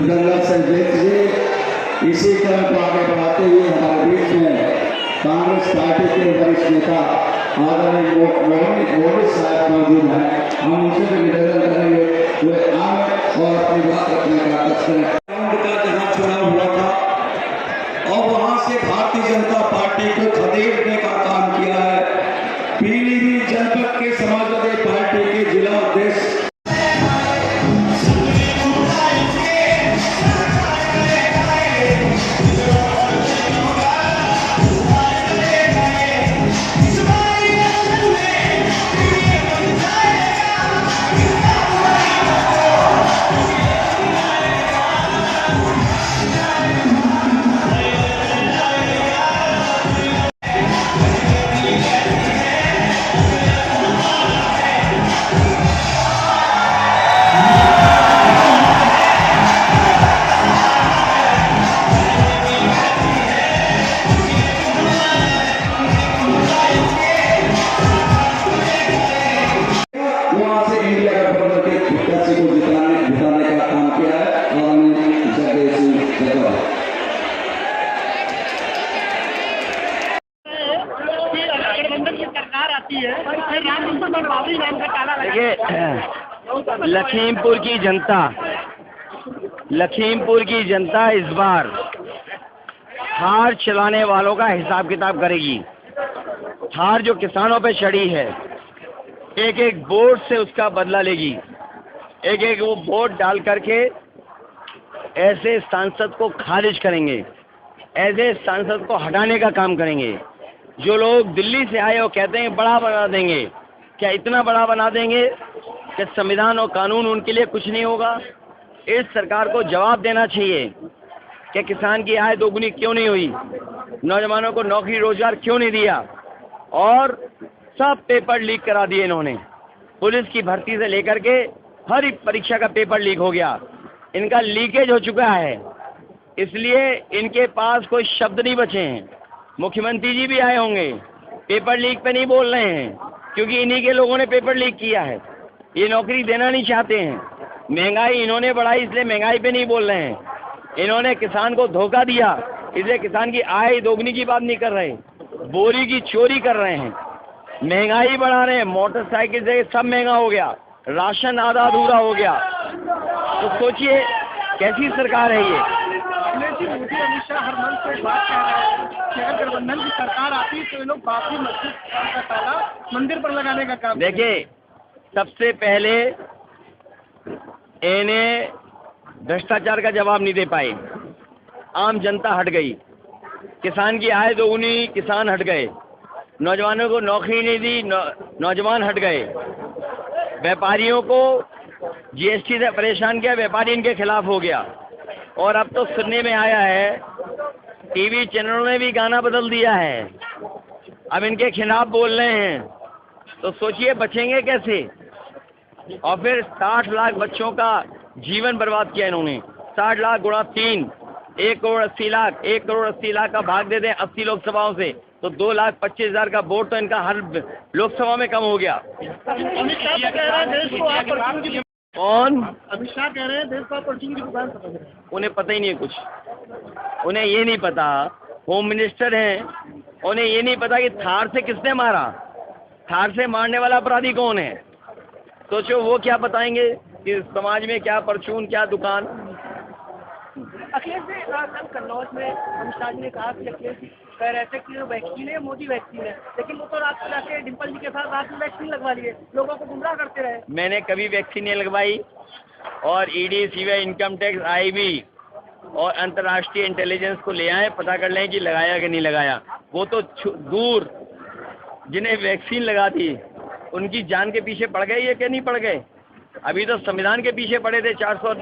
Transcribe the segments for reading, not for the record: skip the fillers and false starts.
जंगल से देखिए, इसी क्रम को आगे बढ़ाते हुए हमारे बीच में कांग्रेस पार्टी के वरिष्ठ नेता आदरणीय मोदी साहब मौजूद हैं। हम उनसे भी निवेदन करेंगे वे आए और अपनी बात रखने का करें। का जहाँ चुनाव हुआ था और वहाँ से भारतीय जनता पार्टी को खदेड़ने का काम किया है। पीलीभीत जनपद के समाजवादी पार्टी के जिला अध्यक्ष देखिए, लखीमपुर की जनता इस बार हार चलाने वालों का हिसाब किताब करेगी। हार जो किसानों पे चढ़ी है, एक एक वोट से उसका बदला लेगी। एक एक वो वोट डाल करके ऐसे सांसद को खारिज करेंगे, ऐसे सांसद को हटाने का काम करेंगे। जो लोग दिल्ली से आए वो कहते हैं बड़ा बना देंगे, क्या इतना बड़ा बना देंगे कि संविधान और कानून उनके लिए कुछ नहीं होगा? इस सरकार को जवाब देना चाहिए कि किसान की आय दोगुनी क्यों नहीं हुई, नौजवानों को नौकरी रोजगार क्यों नहीं दिया, और सब पेपर लीक करा दिए इन्होंने। पुलिस की भर्ती से लेकर के हर एक परीक्षा का पेपर लीक हो गया, इनका लीकेज हो चुका है, इसलिए इनके पास कोई शब्द नहीं बचे हैं। मुख्यमंत्री जी भी आए होंगे, पेपर लीक पे नहीं बोल रहे हैं क्योंकि इन्हीं के लोगों ने पेपर लीक किया है। ये नौकरी देना नहीं चाहते हैं। महंगाई इन्होंने बढ़ाई इसलिए महंगाई पे नहीं बोल रहे हैं। इन्होंने किसान को धोखा दिया इसलिए किसान की आय दोगुनी की बात नहीं कर रहे, बोरी की चोरी कर रहे हैं। महंगाई बढ़ा रहे हैं, मोटरसाइकिल से सब महंगा हो गया, राशन आधा अधूरा हो गया। तो सोचिए कैसी सरकार है ये। मोदी अमित शाह हर मंच पे बात कर रहे हैं कि अगर गठबंधन की सरकार आती तो ये लोग बाबरी मस्जिद का ताला मंदिर पर लगाने का काम। देखिए, सबसे पहले इन्हें भ्रष्टाचार का जवाब नहीं दे पाए, आम जनता हट गई, किसान की आय दोगुनी किसान हट गए, नौजवानों को नौकरी नहीं दी नौजवान हट गए, व्यापारियों को जीएसटी से परेशान किया, व्यापारी इनके खिलाफ हो गया। और अब तो सुनने में आया है टीवी चैनलों ने भी गाना बदल दिया है, अब इनके खिलाफ बोल रहे हैं। तो सोचिए बचेंगे कैसे। और फिर 60 लाख बच्चों का जीवन बर्बाद किया इन्होंने। 60 लाख गुणा 3, 1 करोड़ 80 लाख, 1 करोड़ 80 लाख का भाग दे दें 80 लोकसभाओं से तो 2,25,000 का वोट तो इनका हर लोकसभा में कम हो गया। अमित शाह कह रहे हैं देश को आप परचून की, कौन? अमित शाह कह रहे हैं देश को आप परचून की दुकान समझ रहे हैं। उन्हें पता ही नहीं है कुछ, उन्हें ये नहीं पता, होम मिनिस्टर हैं, उन्हें ये नहीं पता कि थार से किसने मारा, थार से मारने वाला अपराधी कौन है। सोचो वो क्या बताएंगे कि समाज में क्या परचून क्या दुकान। अखिलेश जी कल कन्नौज में अमित शाह जी ने कहा कि अखिलेश जी कह रहे थे कि वो वैक्सीन है मोदी वैक्सीन है, लेकिन वो तो रात को जाके डिम्पल जी के साथ रात में वैक्सीन लगवा लिए, लोगों को गुमराह करते रहे। मैंने कभी वैक्सीन नहीं लगवाई और ED CBI income tax IB और अंतर्राष्ट्रीय इंटेलिजेंस को ले आए, पता कर लें कि लगाया कि नहीं लगाया। वो तो दूर जिन्हें वैक्सीन लगा दी उनकी जान के पीछे पड़ गए ये क्या नहीं पड़ गए। अभी तो संविधान के पीछे पड़े थे 400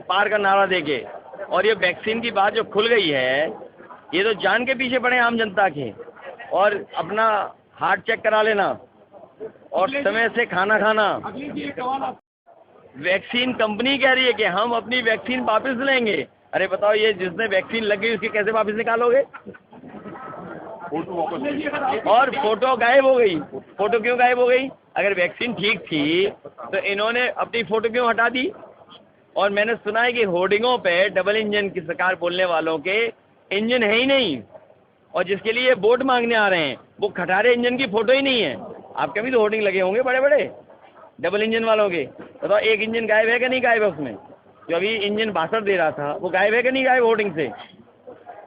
पार का नारा देके, और ये वैक्सीन की बात जो खुल गई है ये तो जान के पीछे पड़े आम जनता के। और अपना हार्ट चेक करा लेना और समय से खाना खाना। वैक्सीन कंपनी कह रही है कि हम अपनी वैक्सीन वापस लेंगे। अरे बताओ, ये जिसने वैक्सीन लगी उसकी कैसे वापस निकालोगे? और फोटो गायब हो गई। फोटो क्यों गायब हो गई? अगर वैक्सीन ठीक थी तो इन्होंने अपनी फोटो क्यों हटा दी? और मैंने सुना है कि होर्डिंगों पे डबल इंजन की सरकार बोलने वालों के इंजन है ही नहीं, और जिसके लिए वोट मांगने आ रहे हैं वो खटारे इंजन की फोटो ही नहीं है। आपके भी तो होर्डिंग लगे होंगे बड़े बड़े डबल इंजन वालों के, बताओ एक इंजन गायब है कि नहीं गायब है उसमें? जो अभी इंजन भाषण दे रहा था वो गायब है कि नहीं गायब होर्डिंग से?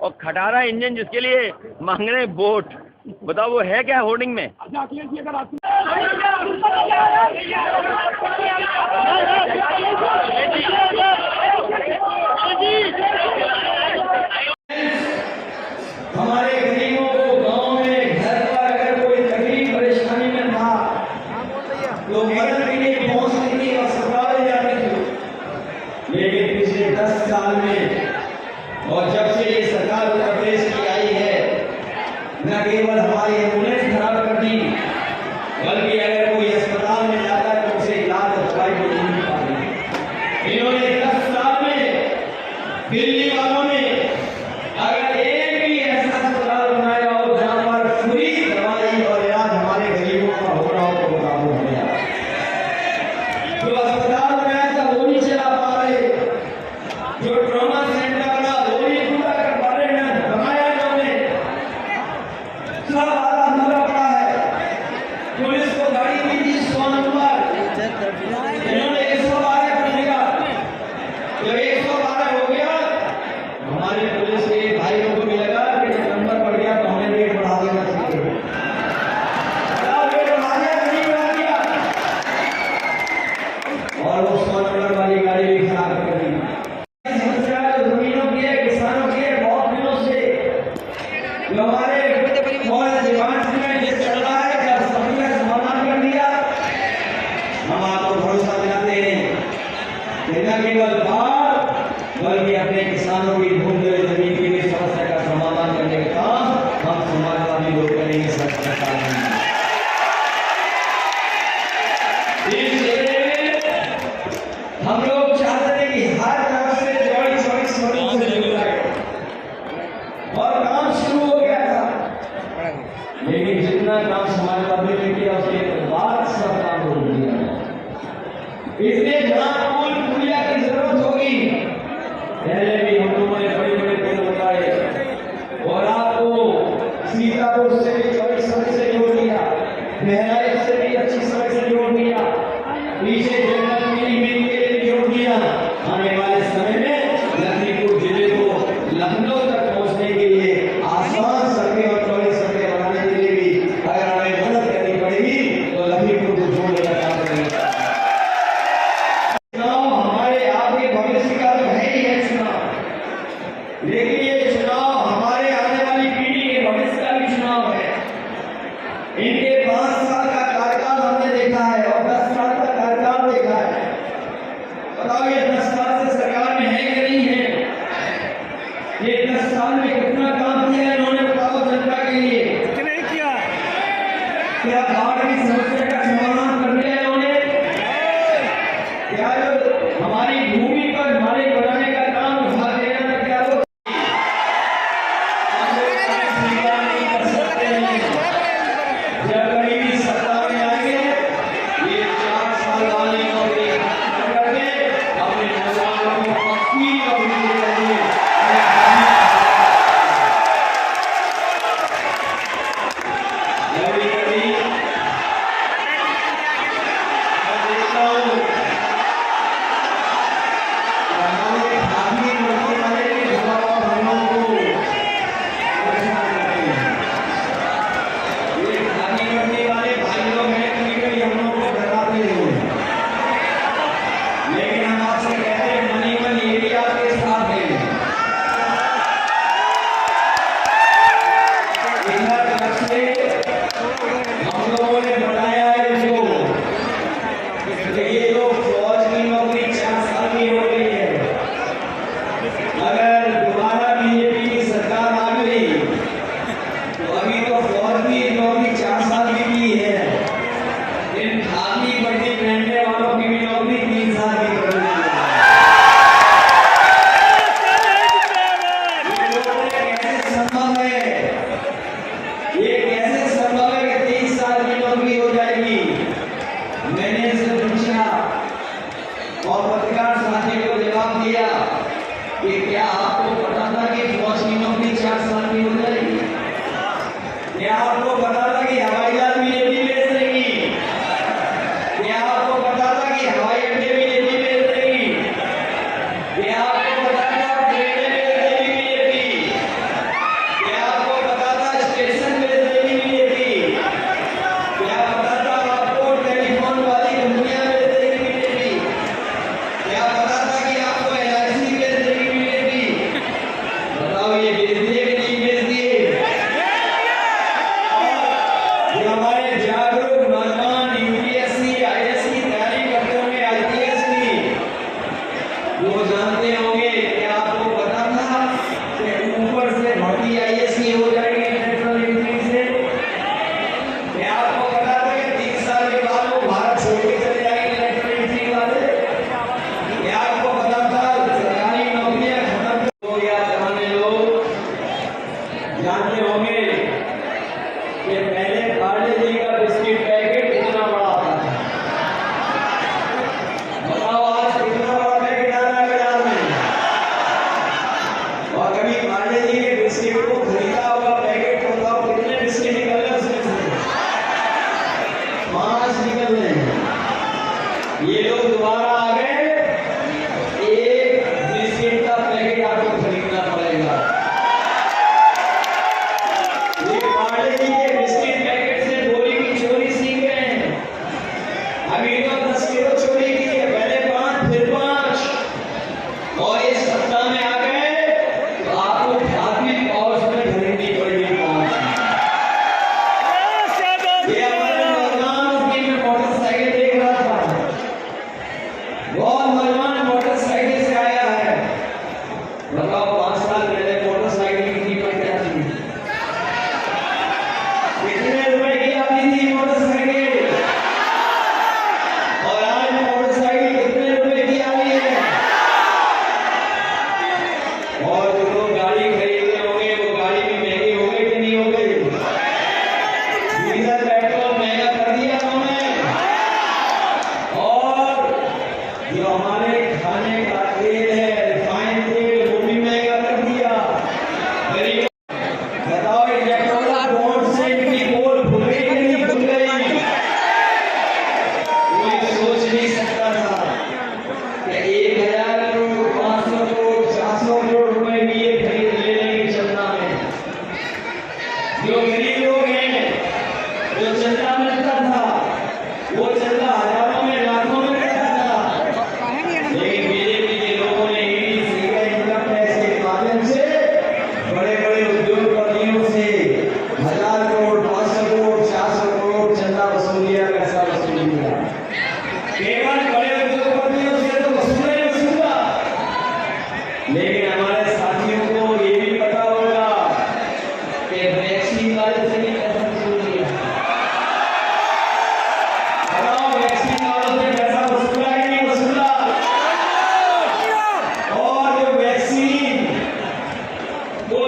और खटारा इंजन जिसके लिए मांग रहे हैं वोट, बताओ वो है क्या होर्डिंग में? हमारे गरीबों को गांव में घर पर अगर कोई तकलीफ परेशानी में था तो मदद के लिए पहुंचती थी, अस्पताल जाती थी। लेकिन पिछले 10 साल में और जब से ये सरकार उत्तर प्रदेश की आई है, न केवल हमारी एम्बुलेंस खराब कर दी, बल्कि अगर कोई अस्पताल में जाता है तो उसे इलाज दवाई को नहीं मिल पा रही। इन्होंने 10 साल में दिल्ली वालों ने अगर एक भी ऐसा अस्पताल बनाया हो जहां पर फ्री दवाई और इलाज हमारे गरीबों का हो रहा हो तो वो काम हो गया। जो अस्पताल बनाया था वो नहीं चला पा रहे, जो ट्रॉमा सेंटर बना वो नहीं पूरा कर पा रहे हैं, बनाया इन्होंने सब आधा अधूरा पड़ा है। पुलिस को गाड़ी दी थी 100 नंबर, इन्होंने 112 कर दिया। जब 112 हो गया हमारे पुलिस के भाई लोगों को लगा कि जब नंबर बढ़ गया तो हमें रेट बढ़ा देना चाहिए। रेट बढ़ा दिया, नहीं बढ़ा दिया, और वो 100 नंबर वाली गाड़ी भी खराब कर दी। समस्या जमीनों की है, किसानों की है, बहुत दिनों से जो हमारे डिपार्टमेंट में चल रहा है, जब सभी का समाधान कर दिया, हम आपको भरोसा दिलाते हैं कि न केवल बात बल्कि अपने किसानों की ढूंढ रहे जमीन की भी समस्या का समाधान करने का काम हम समाजवादी लोग करेंगे। सरकार हम लोग चाहते हैं कि हर तरफ से और काम शुरू हो गया था, लेकिन जितना काम समाजवादी ने किया उसके बाद सब काम हो गया। इसलिए जहां पुल पुलिया की जरूरत होगी, पहले भी हम लोगों ने बड़े बड़े पेड़ लगाए और आपको सीतापुर से भी चौड़ी सड़क से जोड़ दिया, बहराइच से भी अच्छी सड़क से जोड़ दिया, पीछे जंगल मिल के लिए जोड़ दिया। आने वाले समय में लखीमपुर जिले को लखनऊ तक पहुंचने के लिए आसान सड़कें और चौड़ी सड़कें बनाने के लिए भी अगर हमें मदद करनी पड़ेगी तो लखीमपुर को जोड़ने का काम करेंगे। चुनाव हमारे आपके भविष्य का तो है ही है चुनाव, लेकिन ये चुनाव हमारे आने वाली पीढ़ी के भविष्य का भी चुनाव है। इनके 5 साल का कार्यकाल हमने देखा है और 10 साल का कार्यकाल देखा है। बताओ ये 10 साल से सरकार में है कि नहीं है? ये 10 साल में कितना काम किया इन्होंने, बताओ जनता के लिए नहीं किया? क्या बाढ़ की समस्या का समाधान कर दिया इन्होंने? क्या जो हमारी भूमि पर मालिक बनाने का काम उठा देना था, क्या वो स्वीकार नहीं कर सकते हैं? जब गरीबी सत्ता में आएंगे ये 4 साल वाली नौकरी करके अपने नौजवानों को पक्की नौकरी देंगे। कि क्या आपको पता था कि फौज की नौकरी 4 साल की हो जाएगी? क्या आपको पता था कि हवाई जहाज भी नेवी बेच देगी? क्या आपको पता था कि हवाई अड्डे भी नेवी बेच देगी? क्या आपको पता था ट्रेनें बेच देगी नेवी? क्या आपको पता था स्टेशन बेच देगी नेवी? क्या पता था आपको टेलीफोन वाली कंपनियां बेच देगी नेवी? क्या पता था कि आपको LIC बेच देगी नेवी? बताओ ये बेच दिए कि नहीं बेच दिए? जो हमारे जागरूक नौजवान UPSC IAS की तैयारी करते होंगे, IPS की, वो जानते होंगे। क्या आपको पता था कि ऊपर से भर्ती IAS की हो जाएगी नेशनल इंजीनियरिंग से? क्या आपको पता था कि 3 साल के बाद वो भारत छोड़ के चले जाएंगे नेशनल इंजीनियरिंग वाले? क्या आपको पता था सरकारी नौकरियां खत्म हो गया? पुराने लोग जानते होंगे कि पहले पार्ले जी का बिस्किट पैकेट कितना बड़ा आता था। बताओ आज कितना बड़ा पैकेट आ रहा है बाजार में? और कभी पार्ले जी के बिस्किट को खरीदा हुआ पैकेट बताओ कितने बिस्किट निकल रहे उसमें से? 5 निकल रहे हैं। ये लोग दोबारा आ गए, एक बिस्किट का पैकेट आपको खरीदना पड़ेगा। ये पार्ले जी के बिस्किट पैकेट से गोली की चोरी सीख गए हैं। अभी तो 10 किलो चोरी की है, पहले 5 फिर 5, और इस सप्ताह में आ गए तो आपको खादी पाउच में खरीदनी पड़ेगी 5। ये हमारे नौजवान की मैं मोटरसाइकिल देख रहा था, बहुत नौजवान मोटरसाइकिल से आया है। बताओ 5 साल पहले मोटरसाइकिल की कीमत क्या थी? कितने रुपए की आती थी मोटरसाइकिल? और आज मोटरसाइकिल कितने रुपए की आ रही है? और जो लोग गाड़ी खरीदते होंगे वो गाड़ी भी महंगी हो गई कि नहीं हो गई? डीजल पेट्रोल महंगा कर दिया उन्होंने, और जो हमारे खाने का तेल है, रिफाइंड तेल, वो भी महंगा कर दिया। गरीब बताओ इलेक्ट्रोल बॉन्ड से इतनी पोल खुल गई कि नहीं खुल गई? कोई सोच नहीं सकता था कि 1000 करोड़, 500 करोड़, 400 करोड़ रुपए भी ये खरीद ले लेंगे चंदा में। जो गरीब लोग हैं, जो चंदा मिलता था, वो चंदा हजारों में, लाखों में मिलता था। लेकिन बीजेपी के लोगों ने इनकम टैक्स के माध्यम से बड़े बड़े उद्योगपतियों से 1000 करोड़, 500 करोड़, 400 करोड़ चंदा वसूल लिया, पैसा वसूल लिया। केवल बड़े उद्योगपतियों से तो वसूला ही वसूला, लेकिन हमारे साथियों को ये भी पता होगा कि वैक्सीन वाले से भी पैसा वसूल लिया। बताओ वैक्सीन वालों से पैसा वसूला कि नहीं वसूला? और जो वैक्सीन वो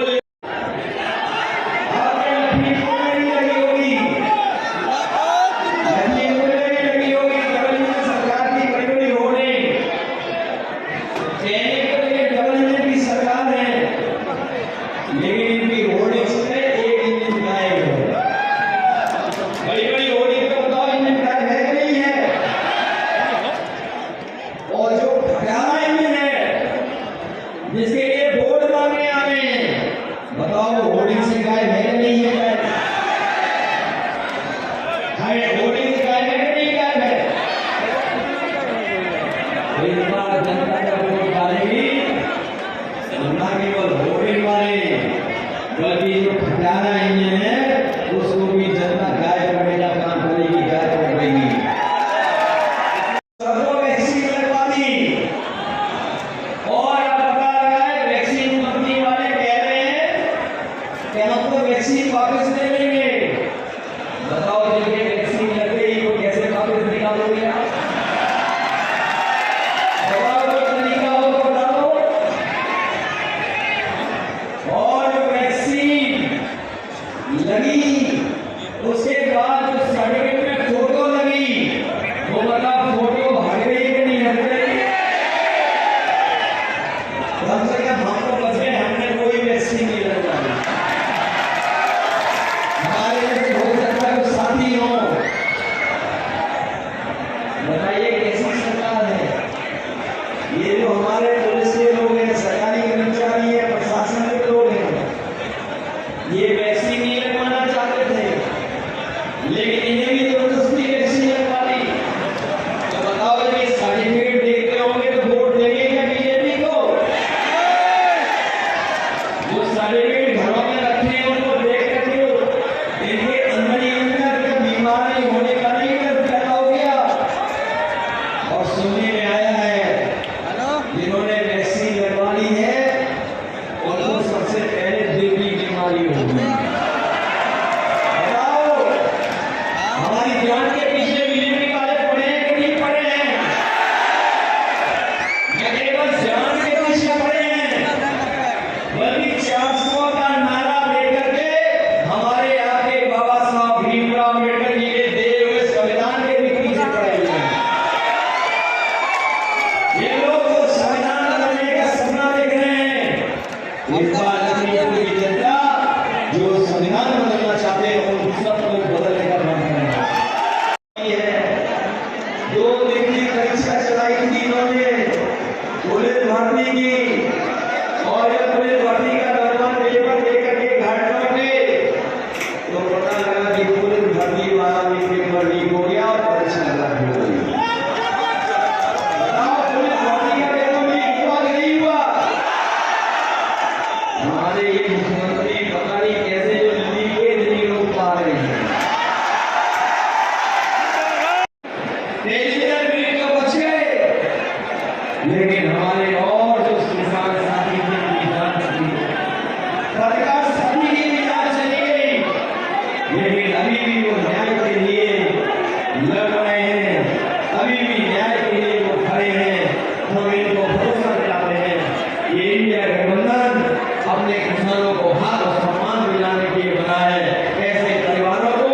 आपके लखीमपुर में भी लगी होगी, लखीमपुर में भी लगी होगी। डबल इंजन सरकार की बड़ी बड़ी होर्डिंग, सैनिक के लिए डबल इंजन की सरकार है, लेकिन इनकी होर्डिंग्स में एक इंजन गायब है। बड़ी बड़ी होर्डिंग पे बताओ इंजन गायब है कि नहीं है? और जो खटारा इंजन है, जिसके लिए वोट मांगने आ रहे हैं, बताओ होर्डिंग से गायब है कि नहीं है? होर्डिंग से गायब है कि नहीं गायब है? इस बार जनता जब वोट डालेगी तो ना केवल होर्डिंग वाले, बल्कि जो खटारा इंजन है उसको भी जनता गायब करने का काम करेगी, गायब कर देगी। सबको वैक्सीन लगवा दी, और अब पता लगा है वैक्सीन कंपनी वाले कह रहे हैं कि हमको वैक्सीन वापस ले लेंगे। बताओ जिनके वैक्सीन लग गई वो कैसे वापस निकालोगे आप? बताओ कोई तरीका हो तो बता दो। और जो वैक्सीन लगी उसके कम से कम हमको बच गए, हमने कोई वैक्सीन नहीं लगवाई। हमारे जैसे हो सकता है कुछ साथी हो, बताइए कैसी सरकार है ये? जो हमारे पुलिस के लोग हैं, सरकारी कर्मचारी है, प्रशासन के लोग हैं, ये वैक्सीन नहीं लगवाना चाहते थे, लेकिन इन्हें भी जबरदस्ती वैक्सीन लगवा दी। तो बताओ, ये सर्टिफिकेट देखते होंगे तो वोट देंगे क्या बीजेपी को? जो सर्टिफिकेट घरों में रखे हैं उनको देख करके इनके अंदर ही अंदर बीमारी होने का नहीं डर पैदा हो गया। और सुनने में आया है जिन्होंने वैक्सीन लगवा ली है उनको सबसे पहले दिल की बीमारी होगी। बताओ, हमारी जान के पीछे बीजेपी वाले पड़े हैं कि नहीं पड़े हैं? या केवल जान के पीछे पड़े हैं, बल्कि 400 का नारा लेकर के हमारे यहाँ के बाबा साहब भीमराव अम्बेडकर जी के दिए हुए संविधान के भी पीछे पड़े हुए हैं। ये लोग वो संविधान बदलने का सपना देख रहे हैं। इस बार अपनी पूरी जनता जो संविधान बदलना चाहते हैं वो दूसरा लोग बदलने का मन कर रहे हैं। 2 दिन की परीक्षा चलाई थी इन्होंने पुलिस भर्ती की, और जब पुलिस भर्ती का दौरान पेपर लेकर के घर लौटे तो पता लगा कि पुलिस भर्ती वाला भी पेपर लीक हो गया और परीक्षा रद्द हो गई। बताओ, पुलिस भर्ती का पेपर लीक हुआ कि नहीं हुआ? हमारे ये मुख्यमंत्री पता नहीं कैसे जो लीकेज नहीं रोक पा रहे हैं। तेजस्वी बिल तो बच गए, लेकिन हमारे और जो किसान साथी थे उनकी जान चली गई, सरकार सभी की भी जान चली गई, लेकिन अभी भी वो न्याय के लिए लड़ रहे हैं, अभी भी न्याय के लिए वो खड़े हैं। हम इनको भरोसा दिलाते हैं ये इंडिया गठबंधन अपने किसानों को हक और सम्मान दिलाने के लिए बना है। ऐसे परिवारों को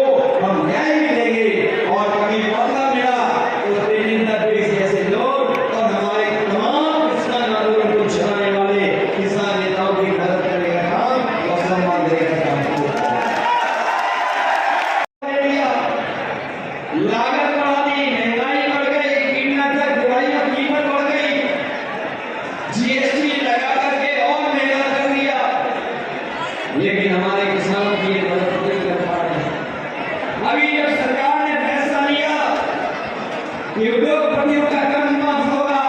हम न्याय भी देंगे, और कभी मौका मिला तो तेजिंदा देश जैसे लोग और हमारे तमाम किसान आंदोलन को चलाने वाले किसान नेताओं की मदद करने का काम और सम्मान देने का काम लागत बढ़ा दी, महंगाई बढ़ गई, कीटनाशक दवाइयों की कीमत बढ़ गई, जीएसटी लगा करके और महंगा कर दिया, लेकिन हमारे किसानों की ये मदद नहीं कर पा रहे। अभी जब सरकार ने फैसला लिया कि उद्योगपतियों का कर्ज माफ होगा,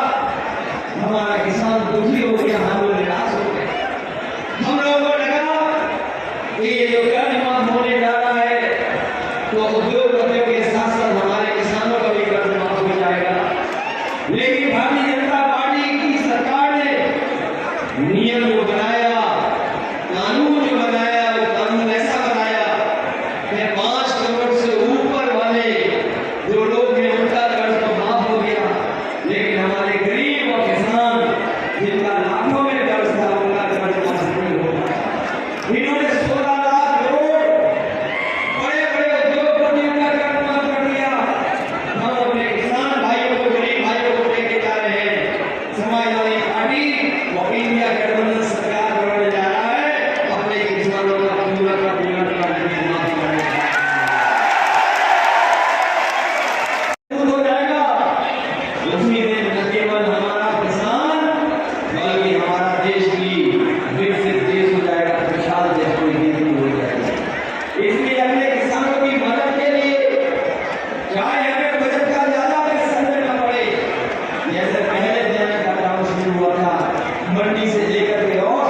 हमारा किसान दुखी हो गया, हम लोग निराश हो गए। हम लोगों को लगा कि ये जो कर्ज माफ होने जा रहा है तो उद्योगपतियों के साथ साथ हमारे किसानों का भी कर्ज माफ हो जाएगा, लेकिन भारतीय जनता पार्टी की सरकार ने नियम जो बनाया, कानून जो बनाया, वो कानून ऐसा बनाया कि 5 करोड़ से ऊपर वाले जो लोग हैं उनका कर्ज तो माफ हो गया, लेकिन हमारे गरीब और किसान जिनका लाखों में कर्ज था उनका कर्ज माफ नहीं हो पाया। इन्होंने 16 लाख करोड़ बड़े बड़े उद्योगपतियों का कर्ज माफ कर दिया। हम अपने किसान भाइयों को, गरीब भाइयों को लेके जा रहे हैं। समाजवादी पार्टी वो इंडिया गठबंधन सरकार बनाने जा रहा है, अपने किसानों का पूरा का पूरा कर्ज माफ करने का हो जाएगा। उसी दिन न केवल हमारा किसान बल्कि हमारा देश भी विकसित देश हो जाएगा, विशाल देश हो जाएगा। इसलिए अपने किसानों की मदद के लिए चाहे हमें बजट का ज्यादा पैसा देना पड़े, जैसे पहले देने का काम शुरू हुआ था, मंडी से लेकर के और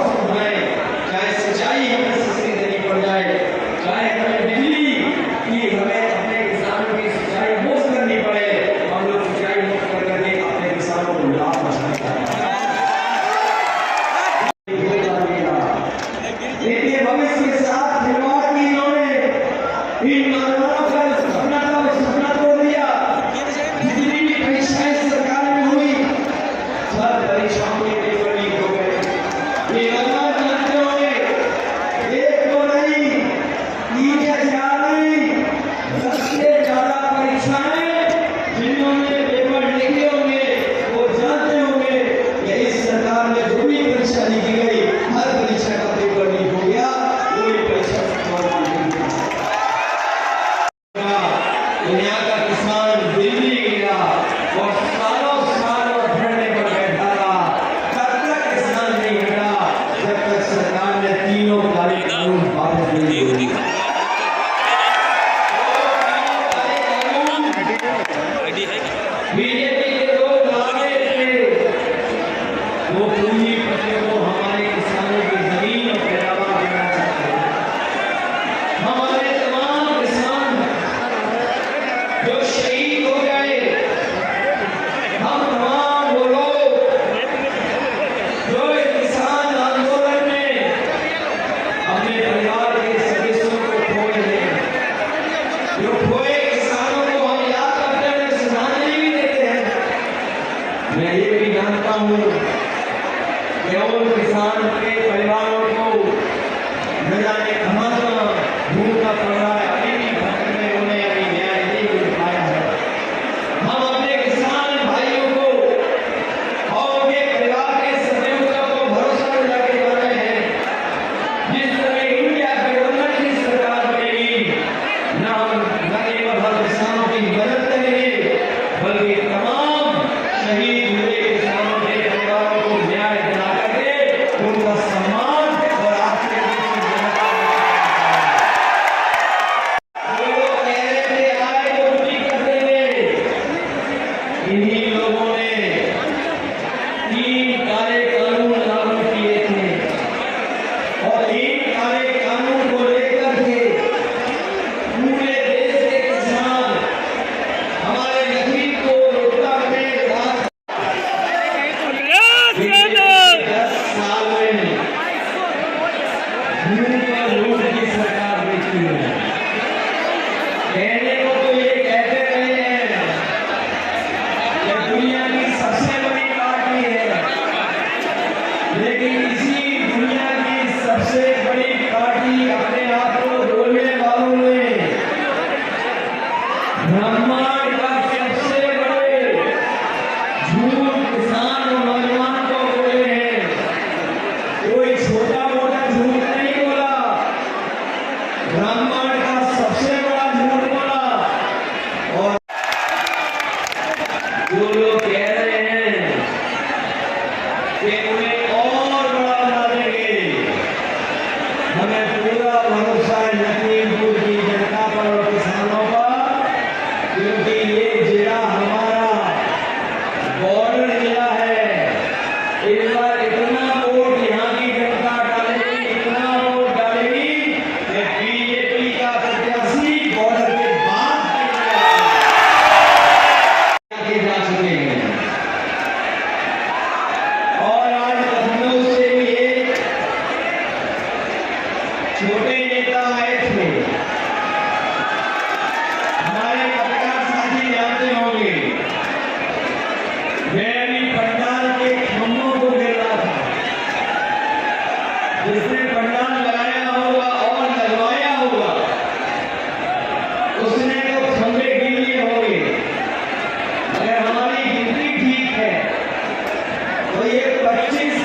काले कानून लागू किए थे और इन काले कानून को लेकर के पूरे देश के किसान हमारे लखीमपुर रोहतक में 10 साल में लूट की सरकार बेची है। कहने को तो ये कहते रहे हैं कि दुनिया की सबसे बड़ी पार्टी है, लेकिन इसी दुनिया की सबसे बड़ी पार्टी अपने आप को बोलने वालों ने ब्रह्मांड का सबसे बड़े झूठ किसान और नौजवान को बोले हैं। कोई छोटा मोटा झूठ नहीं बोला, ब्रह्मांड का सबसे बड़ा झूठ बोला। और जो लोग कह रहे हैं कि उन्हें और बड़ा बना देंगे, हमें पूरा भरोसा है लखीमपुर की जनता पर और किसानों पर, क्योंकि ये जिला हमारा बॉर्डर जिला है। इस बार इतना वोट यहाँ की जनता डालेगी, इतना वोट डालेगी कि बीजेपी का प्रत्याशी बॉर्डर के बाद आगे जा चुके हैं। और आज लखनऊ से भी एक छोटे नेता आए थे, हमारे पत्रकार साथी जानते होंगे। मैं अभी पंडाल के खम्भों को घेर रहा था, जिसने पंडाल लगाया होगा और लगवाया होगा उसने तो खंभे गिन लिए होंगे। अगर हमारी गिनती ठीक है तो ये 25